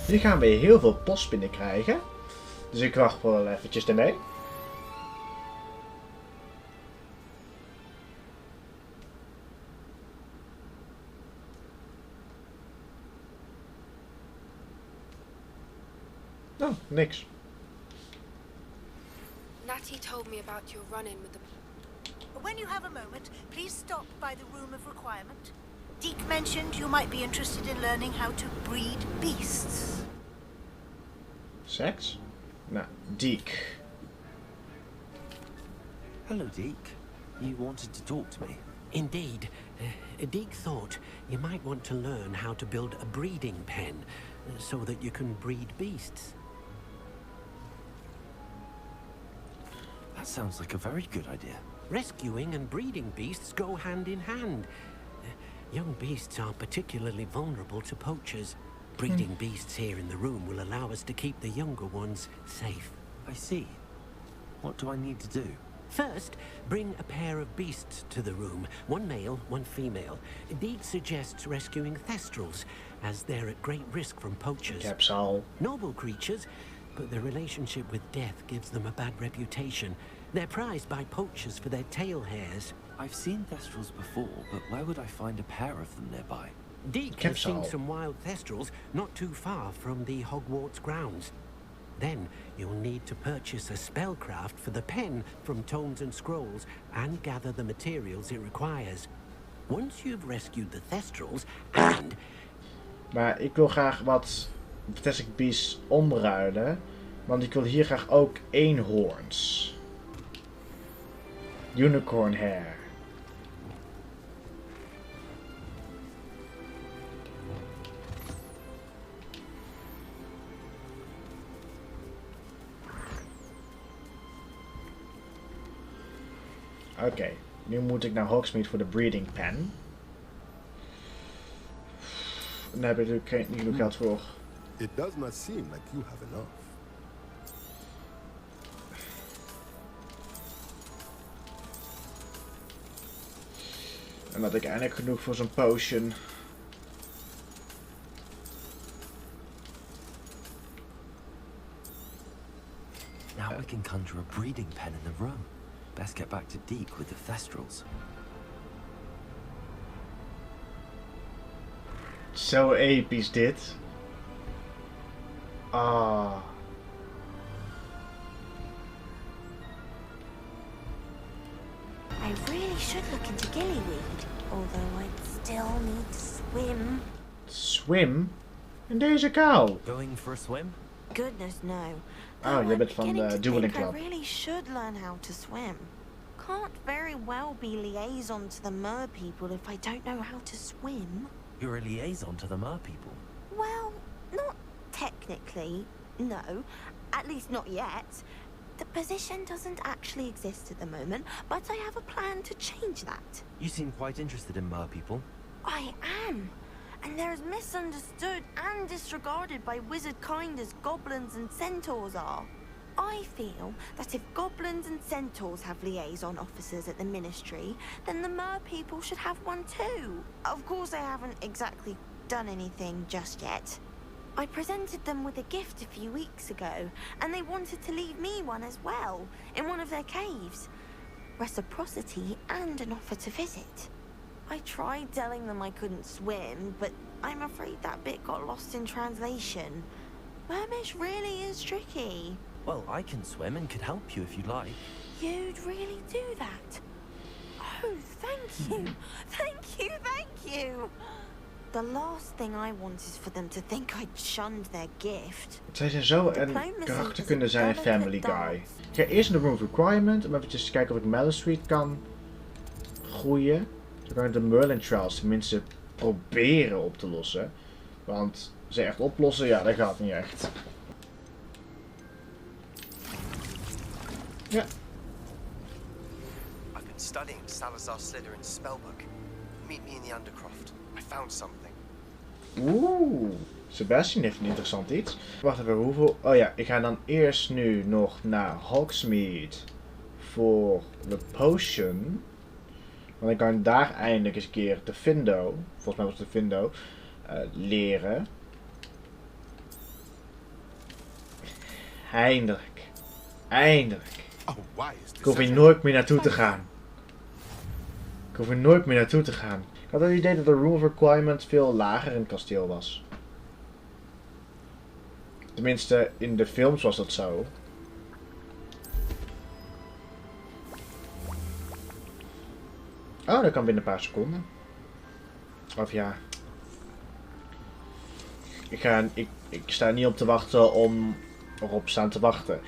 Nu gaan we heel veel post binnenkrijgen. Dus ik wacht wel eventjes ermee. Oh, niks. Natty told me about your run-in with the... When you have a moment, please stop by the room of requirement. Deke mentioned you might be interested in learning how to breed beasts. Seks? Nou, Deke. Hello, Deke. You wanted to talk to me? Indeed. Deke thought you might want to learn how to build a breeding pen so that you can breed beasts. That sounds like a very good idea. Rescuing and breeding beasts go hand in hand. Young beasts are particularly vulnerable to poachers. Breeding beasts here in the room will allow us to keep the younger ones safe. I see. What do I need to do? First, bring a pair of beasts to the room. One male, one female. Deke suggests rescuing thestrals, as they're at great risk from poachers. Ik heb ze al. Noble creatures, but their relationship with death gives them a bad reputation. They're prized by poachers for their tail hairs. I've seen thestrals before, but where would I find a pair of them nearby? Deke has seen some wild thestrals not too far from the Hogwarts grounds. Then you'll need to purchase a spellcraft for the pen from tomes and scrolls and gather the materials it requires. Once you've rescued the thestrals and... Maar ik wil graag wat Fantastic Beasts omruilen. Want ik wil hier graag ook eenhoorns. Unicorn hair. Oké, nu moet ik naar Hogsmeade voor de breeding pen. Daar heb ik natuurlijk niet genoeg geld voor. It does not seem like you have enough. En had ik eindelijk genoeg voor zo'n potion. Now we can conjure a breeding pen in the room. Best get back to Deke with the thestrals. Zo episch dit. Ah. I really should look into gillyweed, although I'd still need to swim. Swim? In deze kou? Going for a swim? Goodness no. Oh, jij bent van de Dueling I Club. really should learn how to swim. Can't very well be liaison to the mer people if I don't know how to swim. You're a liaison to the mer people? Well, not technically, no. At least not yet. The position doesn't actually exist at the moment, but I have a plan to change that. You seem quite interested in mer people. I am. And they're as misunderstood and disregarded by wizard kind as goblins and centaurs are. I feel that if goblins and centaurs have liaison officers at the ministry, then the mer people should have one too. Of course I haven't exactly done anything just yet. I presented them with a gift a few weeks ago, and they wanted to leave me one as well, in one of their caves. Reciprocity and an offer to visit. I tried telling them I couldn't swim, but I'm afraid that bit got lost in translation. Mermish really is tricky. Well, I can swim and could help you if you'd like. You'd really do that? Oh, thank you. Thank you, thank you. The last thing I want is for them to think I'd shunned their gift. Zij zijn zo een karakter kunnen zijn in Family Guy. Ik ga eerst in de Room of Requirement om eventjes te kijken of ik Mallow Street kan groeien. Dan kan ik de Merlin Trials tenminste proberen op te lossen. Want ze echt oplossen, ja, dat gaat niet echt. Ja. I've been studying Salazar Slytherin's spellbook. Meet me in the Undercroft. I found something. Oeh, Sebastian heeft een interessant iets. Wacht even, hoeveel... Oh ja, ik ga dan eerst nu nog naar Hogsmeade voor de potion. Want ik kan daar eindelijk eens een keer de Findo, volgens mij was het de Findo, leren. Eindelijk. Eindelijk. Oh, why is Ik this hoef hier such nooit meer naartoe te gaan. Ik hoef er nooit meer naartoe te gaan. Ik had het idee dat de room of requirement veel lager in het kasteel was. Tenminste, in de films was dat zo. Oh, dat kan binnen een paar seconden. Of ja. Ik sta niet op te wachten om erop staan te wachten.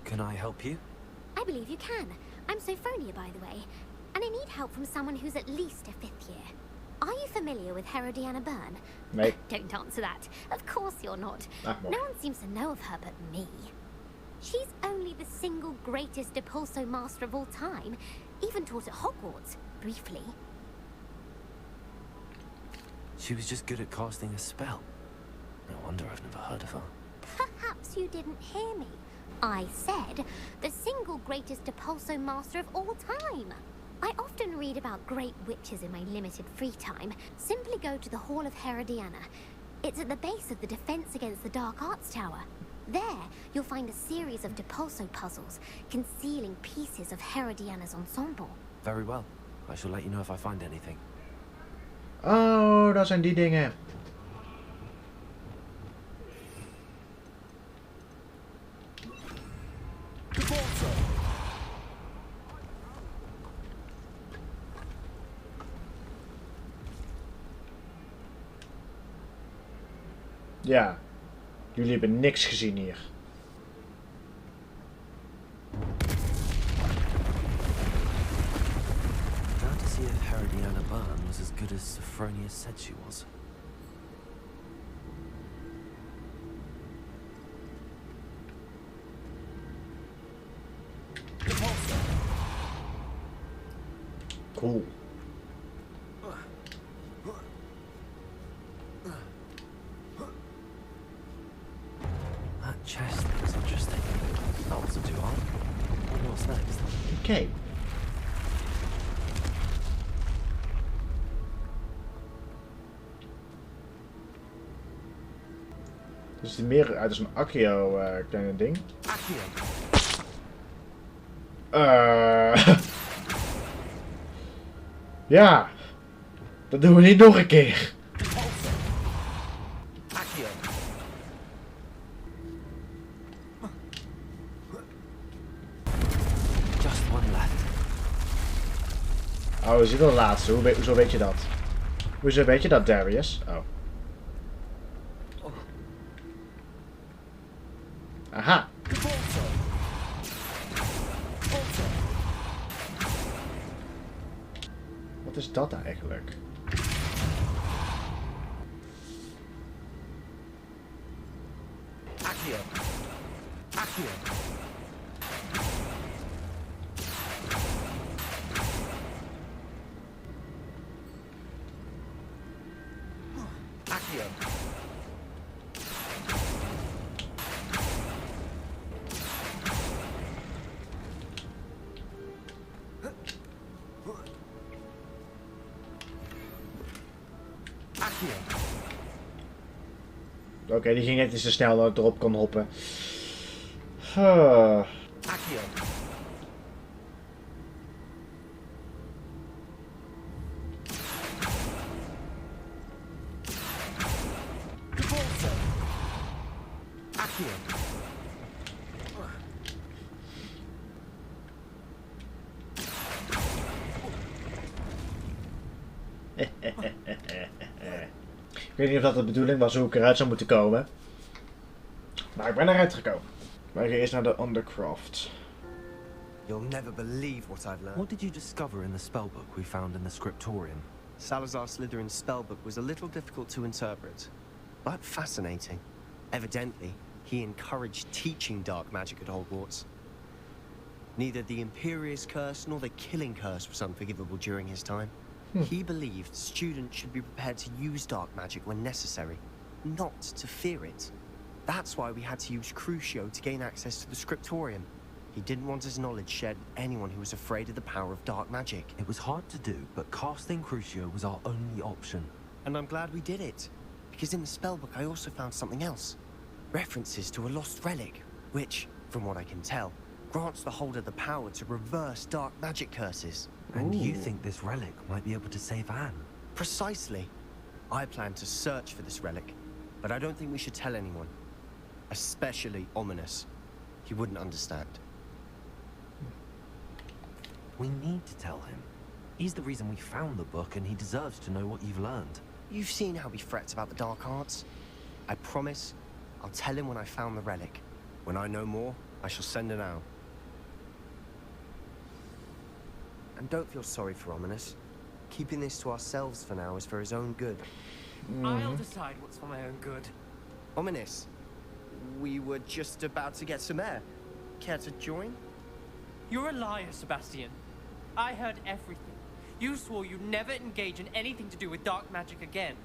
Can I help you? I believe you can. I'm Sophronia, by the way, and I need help from someone who's at least a 5th year. Are you familiar with Herodiana Byrne? Nee. Don't answer that. Of course you're not. Ah, mooi. No one seems to know of her but me. She's only the single greatest Depulso master of all time, even taught at Hogwarts, briefly. She was just good at casting a spell. No wonder I've never heard of her. Perhaps you didn't hear me. I said the single greatest Depulso master of all time. I often read about great witches in my limited free time. Simply go to the Hall of Herodiana. It's at the base of the Defense Against the Dark Arts Tower. There, you'll find a series of Depulso puzzles concealing pieces of Herodiana's ensemble. Very well. I shall let you know if I find anything. Oh, dat zijn die dingen. Ja, jullie hebben niks gezien hier. Glad to see if Herodiana Byrne was as good as Sophronia said she was. Cool. That chest looks interesting. That wasn't too hard. What's next? Oké. Dus het is meer uit als een Accio kleine ding. Ja. Dat doen we niet nog een keer. Just one left. Oh, we zitten de laatste. Hoezo weet je dat? Hoezo weet je dat, Darius? Oh. Aha. Wat is dat eigenlijk? Oké, die ging net iets te snel dat ik erop kon hoppen. Ik weet niet of dat de bedoeling was hoe ik eruit zou moeten komen. Maar ik ben eruit gekomen. Wij gaan eerst naar de Undercroft. You'll never believe what I've learned. What did you discover in the spellbook we found in the scriptorium? Salazar Slytherin's spellbook was a little difficult to interpret, but fascinating. Evidently, he encouraged teaching dark magic at Hogwarts. Neither the Imperious Curse nor the Killing Curse was unforgivable during his time. He believed students should be prepared to use dark magic when necessary, not to fear it. That's why we had to use Crucio to gain access to the scriptorium. He didn't want his knowledge shared with anyone who was afraid of the power of dark magic. It was hard to do, but casting Crucio was our only option. And I'm glad we did it, because in the spellbook I also found something else. References to a lost relic, which, from what I can tell, grants the holder the power to reverse dark magic curses. And you think this relic might be able to save Anne? Precisely. I plan to search for this relic, but I don't think we should tell anyone. Especially Ominous. He wouldn't understand. We need to tell him. He's the reason we found the book, and he deserves to know what you've learned. You've seen how he frets about the dark arts. I promise, I'll tell him when I found the relic. When I know more, I shall send it out. And don't feel sorry for Ominous. Keeping this to ourselves for now is for his own good. I'll decide what's for my own good. Ominous, we were just about to get some air. Care to join? You're a liar, Sebastian. I heard everything. You swore you'd never engage in anything to do with dark magic again.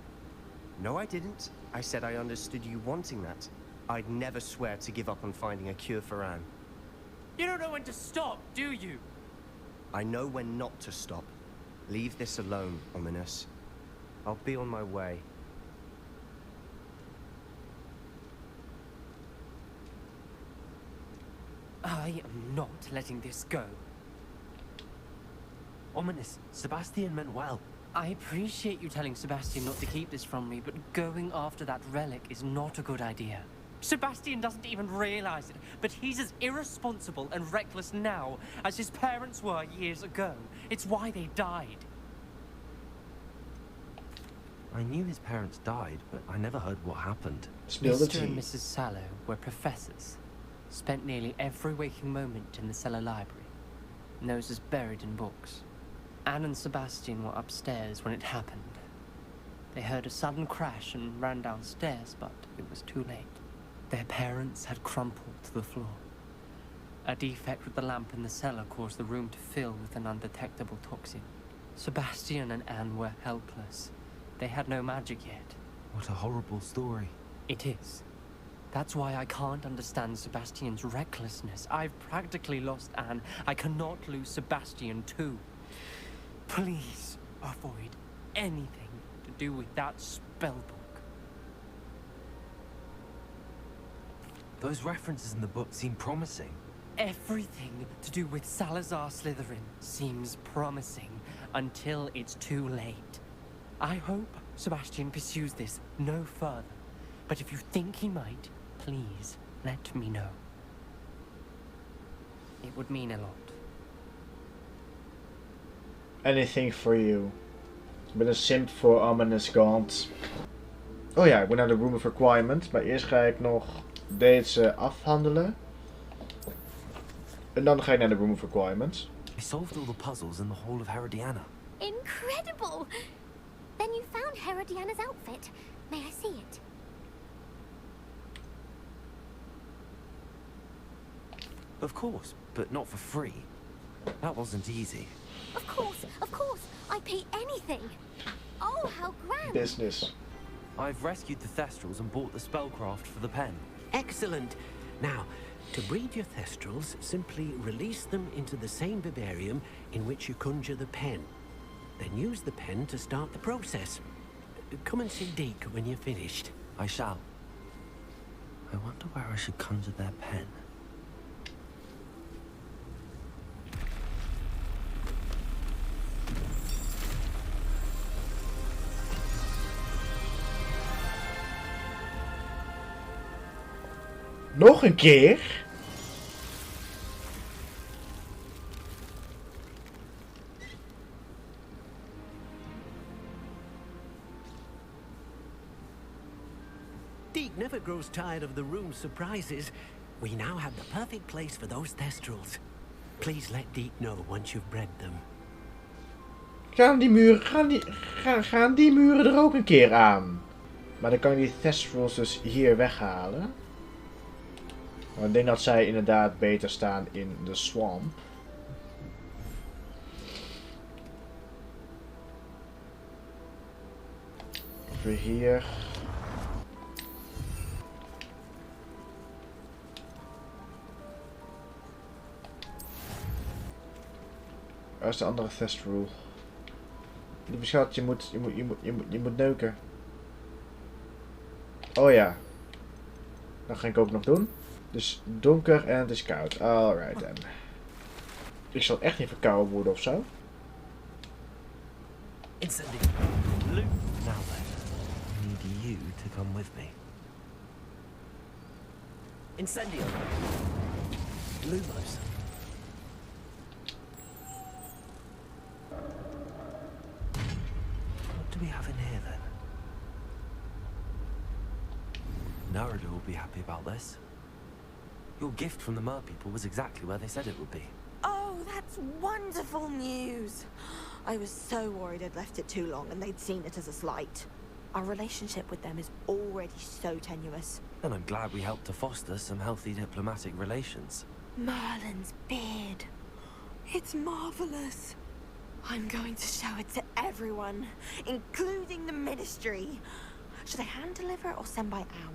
No, I didn't. I said I understood you wanting that. I'd never swear to give up on finding a cure for Anne. You don't know when to stop, do you? I know when not to stop. Leave this alone, Ominous. I'll be on my way. I am not letting this go. Ominous, Sebastian meant well. I appreciate you telling Sebastian not to keep this from me, but going after that relic is not a good idea. Sebastian doesn't even realize it, but he's as irresponsible and reckless now as his parents were years ago. It's why they died. I knew his parents died, but I never heard what happened. Mr. and Mrs. Sallow were professors. Spent nearly every waking moment in the cellar library. Noses buried in books. Anne and Sebastian were upstairs when it happened. They heard a sudden crash and ran downstairs, but it was too late. Their parents had crumpled to the floor. A defect with the lamp in the cellar caused the room to fill with an undetectable toxin. Sebastian and Anne were helpless. They had no magic yet. What a horrible story. It is. That's why I can't understand Sebastian's recklessness. I've practically lost Anne. I cannot lose Sebastian too. Please avoid anything to do with that spellbook. Those references in the book seem promising. Everything to do with Salazar Slytherin seems promising until it's too late. I hope Sebastian pursues this no further. But if you think he might, please let me know. It would mean a lot. Anything for you. Ik ben een simp voor Ominous Gaunt. Oh ja, ik ben naar de Room of Requirement. Maar eerst ga ik nog deze afhandelen. En dan ga ik naar de Room of Requirement. We solved all the puzzles in the whole of Herodiana. Incredible! Then you found Herodiana's outfit. May I see it? Of course, but not for free. That wasn't easy. Of course. I'd pay anything. Oh, how grand! Business. I've rescued the Thestrals and bought the spellcraft for the pen. Excellent. Now, to breed your Thestrals, simply release them into the same vivarium in which you conjure the pen. Then use the pen to start the process. Come and see Deke when you're finished. I shall. I wonder where I should conjure their pen. Nog een keer? Deke never grows tired of the room's surprises. We now have the perfect place for those Thestrals. Please let Deke know once you've bred them. Gaan die muren er ook een keer aan? Maar dan kan je die Thestrals dus hier weghalen. Maar ik denk dat zij inderdaad beter staan in de swamp. Over hier. Waar is de andere Thestral? Lieve schat, je moet neuken. Oh ja. Dat ga ik ook nog doen. Dus donker en het is koud. Alright then. Ik zal echt niet verkouden worden of zo. Incendio. Now then, I need you to come with me. Incendio. Lumos. What do we have in here then? Narada will be happy about this. Your gift from the Mer people was exactly where they said it would be. Oh, that's wonderful news. I was so worried I'd left it too long and they'd seen it as a slight. Our relationship with them is already so tenuous. And I'm glad we helped to foster some healthy diplomatic relations. Merlin's beard. It's marvelous. I'm going to show it to everyone, including the ministry. Should I hand deliver or send by owl?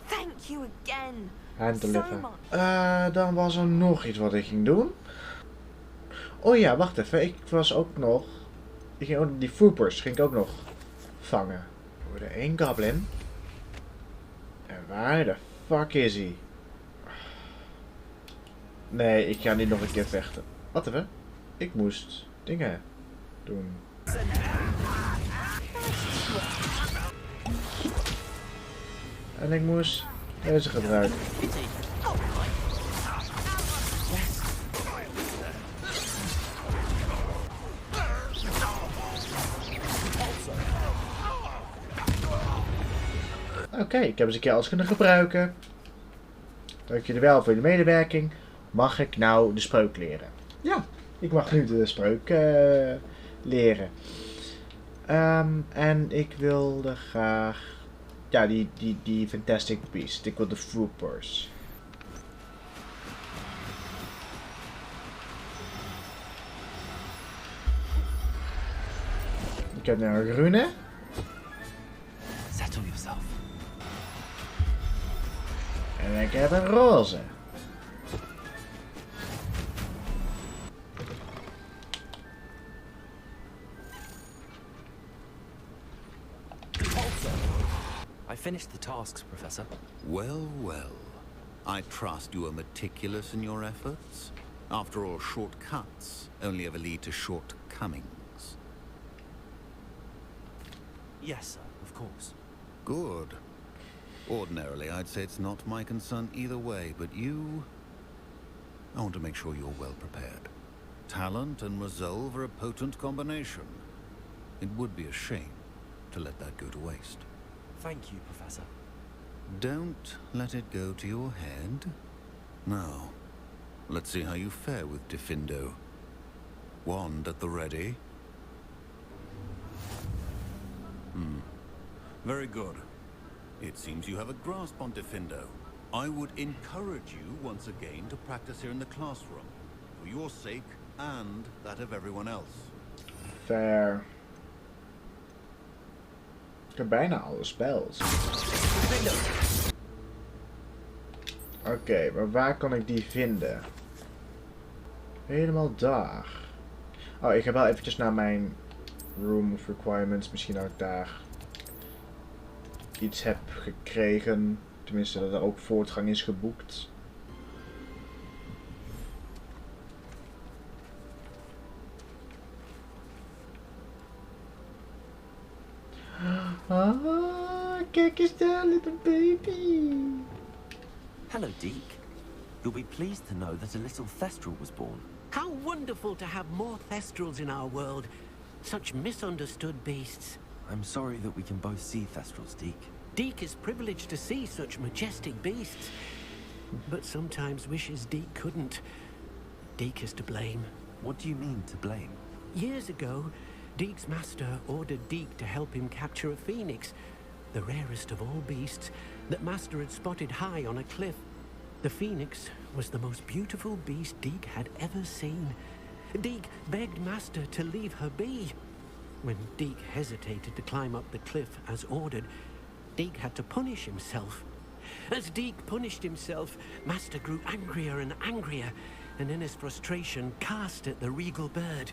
Thank you again. Hand So deliver. much. Dan was er nog iets wat ik ging doen. Oh ja, wacht even. Ik ging ook die Foopers ging ik ook nog vangen. Voor de 1 goblin. En waar de fuck is hij? Nee, ik ga niet nog een keer vechten. Wat even? Ik moest dingen doen. En ik moest deze gebruiken. Oké, ik heb eens een keer alles kunnen gebruiken. Dank jullie wel voor de medewerking. Mag ik nou de spreuk leren? Ja, ik mag nu de spreuk leren. En ik wilde graag... Ja, die Fantastic Beast. Ik wil de Foopers. Ik heb nu een groene. Settle yourself. En ik heb een roze. I finished the tasks, Professor. Well, well. I trust you are meticulous in your efforts. After all, shortcuts only ever lead to shortcomings. Yes, sir, of course. Good. Ordinarily, I'd say it's not my concern either way, but you... I want to make sure you're well prepared. Talent and resolve are a potent combination. It would be a shame to let that go to waste. Thank you, Professor. Don't let it go to your head. Now, let's see how you fare with Diffindo. Wand at the ready. Very good. It seems you have a grasp on Diffindo. I would encourage you once again to practice here in the classroom. For your sake and that of everyone else. Fair. Ik heb bijna alle spells. Oké, maar waar kan ik die vinden? Helemaal daar. Oh, ik ga wel eventjes naar mijn Room of Requirements. Misschien dat ik daar iets heb gekregen. Tenminste, dat er ook voortgang is geboekt. Ah, kijk eens daar, little baby. Hello, Deke. You'll be pleased to know that a little Thestral was born. How wonderful to have more Thestrals in our world. Such misunderstood beasts. I'm sorry that we can both see Thestrals, Deke. Deke is privileged to see such majestic beasts. But sometimes wishes Deke couldn't. Deke is to blame. What do you mean, to blame? Years ago, Deke's master ordered Deke to help him capture a phoenix, the rarest of all beasts, that master had spotted high on a cliff. The phoenix was the most beautiful beast Deke had ever seen. Deke begged master to leave her be. When Deke hesitated to climb up the cliff as ordered, Deke had to punish himself. As Deke punished himself, master grew angrier and angrier, and in his frustration cast at the regal bird.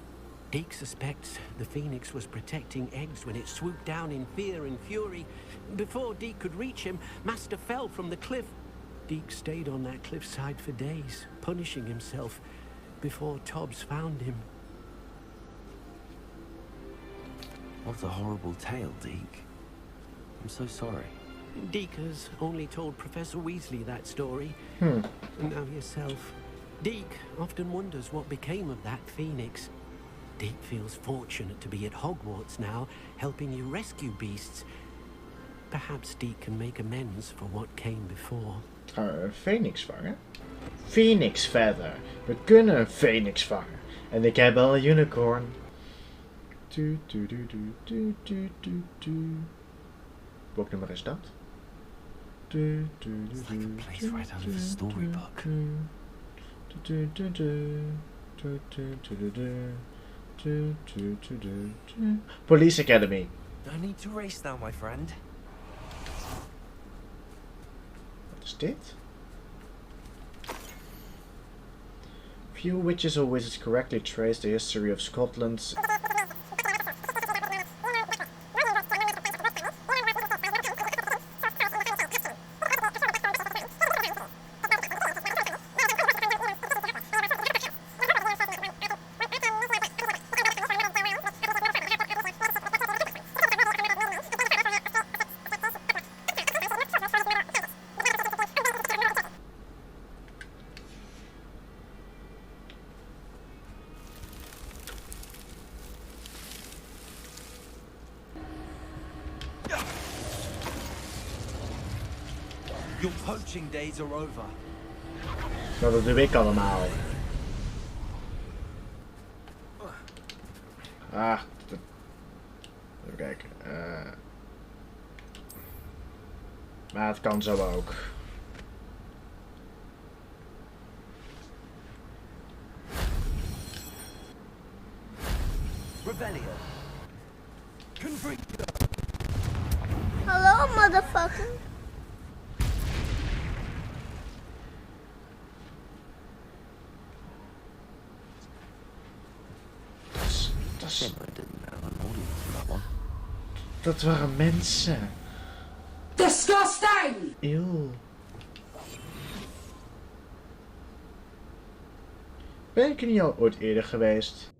Deke suspects the phoenix was protecting eggs when it swooped down in fear and fury. Before Deke could reach him, Master fell from the cliff. Deke stayed on that cliffside for days, punishing himself before Tobbs found him. What a horrible tale, Deke. I'm so sorry. Deke has only told Professor Weasley that story. Hmm. And now yourself. Deke often wonders what became of that phoenix. Deke feels fortunate to be at Hogwarts now, helping you rescue beasts. Perhaps Deke can make amends for what came before. Gaan we een phoenix vangen? Phoenix verder. We kunnen een phoenix vangen. En ik heb al een unicorn. Welk nummer is dat? It's like a place right out of a storybook. Police Academy. No need to race now, my friend. Wat is dit? Few witches or wizards correctly trace the history of Scotland's... Your poaching days are over. Nou, dat doe ik allemaal. Ah, even kijken. Maar het kan zo ook. Rebellion. Hello, motherfucker. Dat waren mensen. Disgusting! Eeuw. Ben ik er niet al ooit eerder geweest?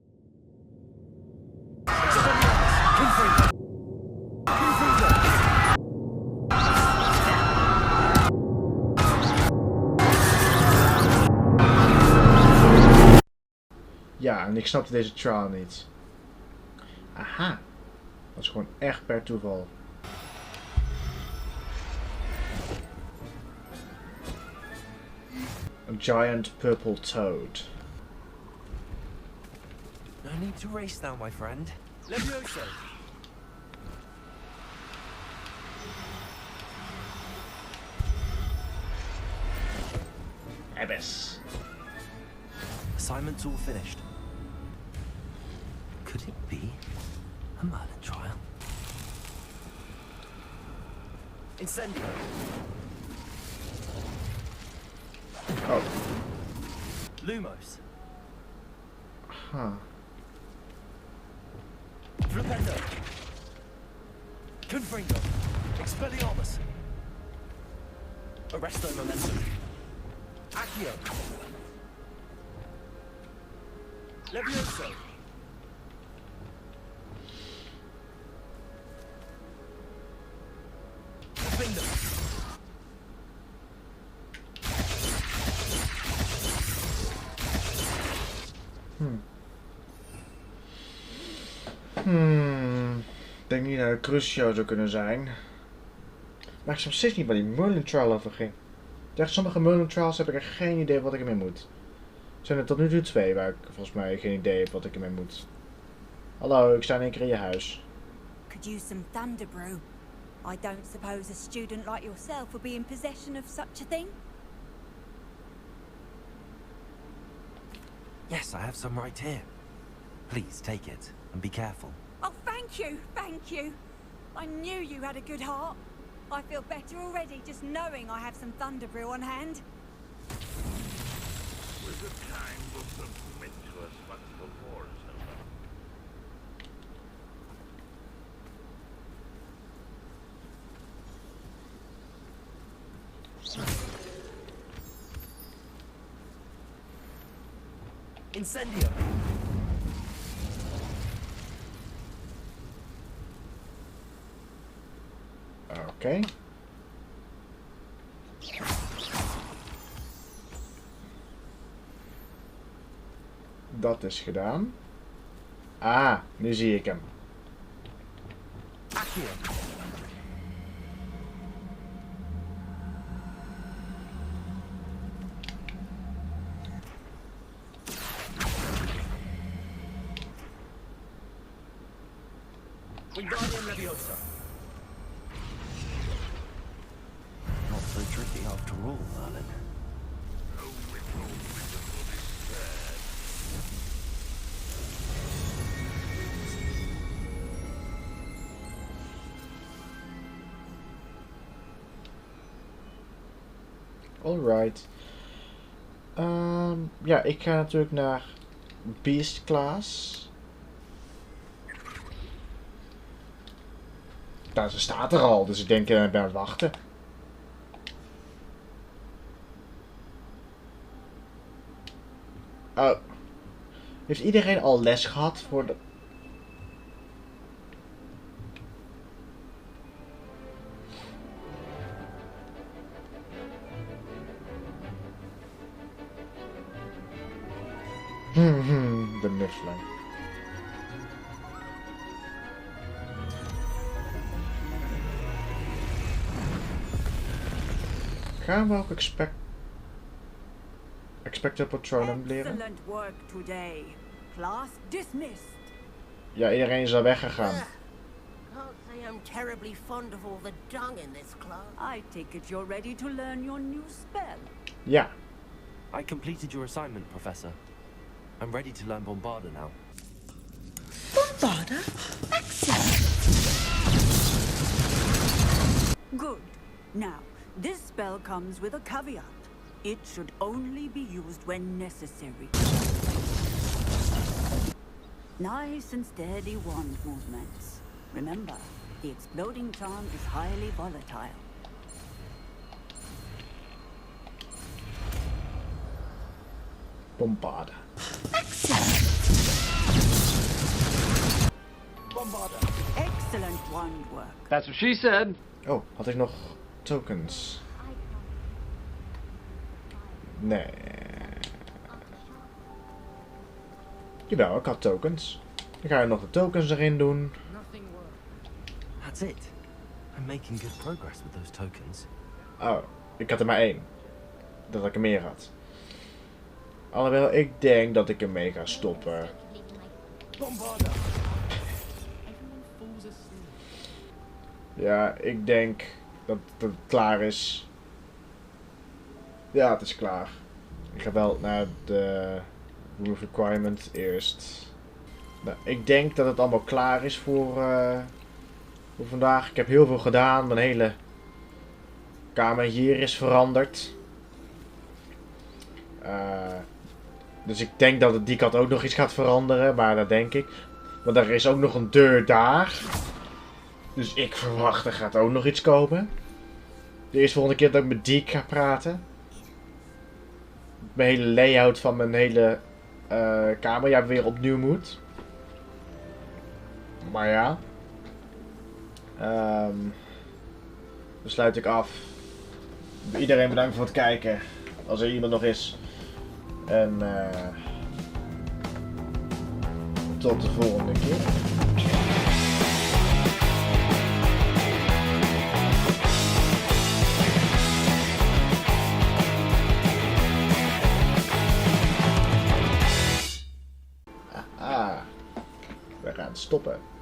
Ja, en ik snapte deze trial niet. Aha. Dat is gewoon echt per toeval. A giant purple toad. No need to race now, my friend. Levioso. Abyss. Assignment's all finished. Could it be a murder trial? Incendio. Oh. Lumos. Huh. Flipendo. Confringo. Expelliarmus. Arresto Momentum. Accio. Levioso. Finger. Ik denk niet dat het cruciaal zou kunnen zijn. Maar ik snap steeds niet waar die Merlin trial over ging. Tegen sommige Merlin trials heb ik er geen idee wat ik ermee moet. Er zijn er tot nu toe 2 waar ik volgens mij geen idee heb wat ik ermee moet. Hallo, ik sta in één keer in je huis. Could use some thunder brew. I don't suppose a student like yourself will be in possession of such a thing? Yes, I have some right here. Please take it and be careful. Oh, thank you, thank you. I knew you had a good heart. I feel better already just knowing I have some thunder brew on hand. With the time will submit to us once the war's over. Incendio. Oké. Dat is gedaan. Ah, nu zie ik hem. Accio. Wingardium Leviosa. Not so tricky after all, Merlin. Alright. Ja, ik ga natuurlijk naar Beast Class. Nou, ze staat er al, dus ik denk ik ben aan het wachten. Oh. Heeft iedereen al les gehad voor de... de muffler. Gaan we ook expected patronum leren? Excellent work today. Class dismissed. Ja, iedereen is al weggegaan. Can't say I'm terribly fond of all the dung in this class. I take it you're ready to learn your new spell. Ja. I completed your assignment, Professor. I'm ready to learn Bombarda now. Bombarda? Excellent. Good. Now, this spell comes with a caveat. It should only be used when necessary. Nice and steady wand movements. Remember, the exploding charm is highly volatile. Bombarda. Bombarda. Excellent wand work. That's what she said. Oh, had ik nog tokens? Nee. Jawel, ik had tokens. Dan ga je nog de tokens erin doen. That's it. I'm making good progress with those tokens. Oh, ik had er maar één. Dat ik er meer had. Alhoewel, ik denk dat ik er mee ga stoppen. Bombarda. Ja, ik denk dat het klaar is. Ja, het is klaar. Ik ga wel naar de Roof Requirement eerst. Nou, ik denk dat het allemaal klaar is voor vandaag. Ik heb heel veel gedaan. Mijn hele kamer hier is veranderd. Dus ik denk dat het die kant ook nog iets gaat veranderen. Maar dat denk ik. Want er is ook nog een deur daar. Dus ik verwacht er gaat ook nog iets komen. De eerste volgende keer dat ik met Deke ga praten. Mijn hele layout van mijn hele kamer weer opnieuw moet. Maar ja. Dan sluit ik af. Iedereen bedankt voor het kijken. Als er iemand nog is. En tot de volgende keer. We gaan stoppen.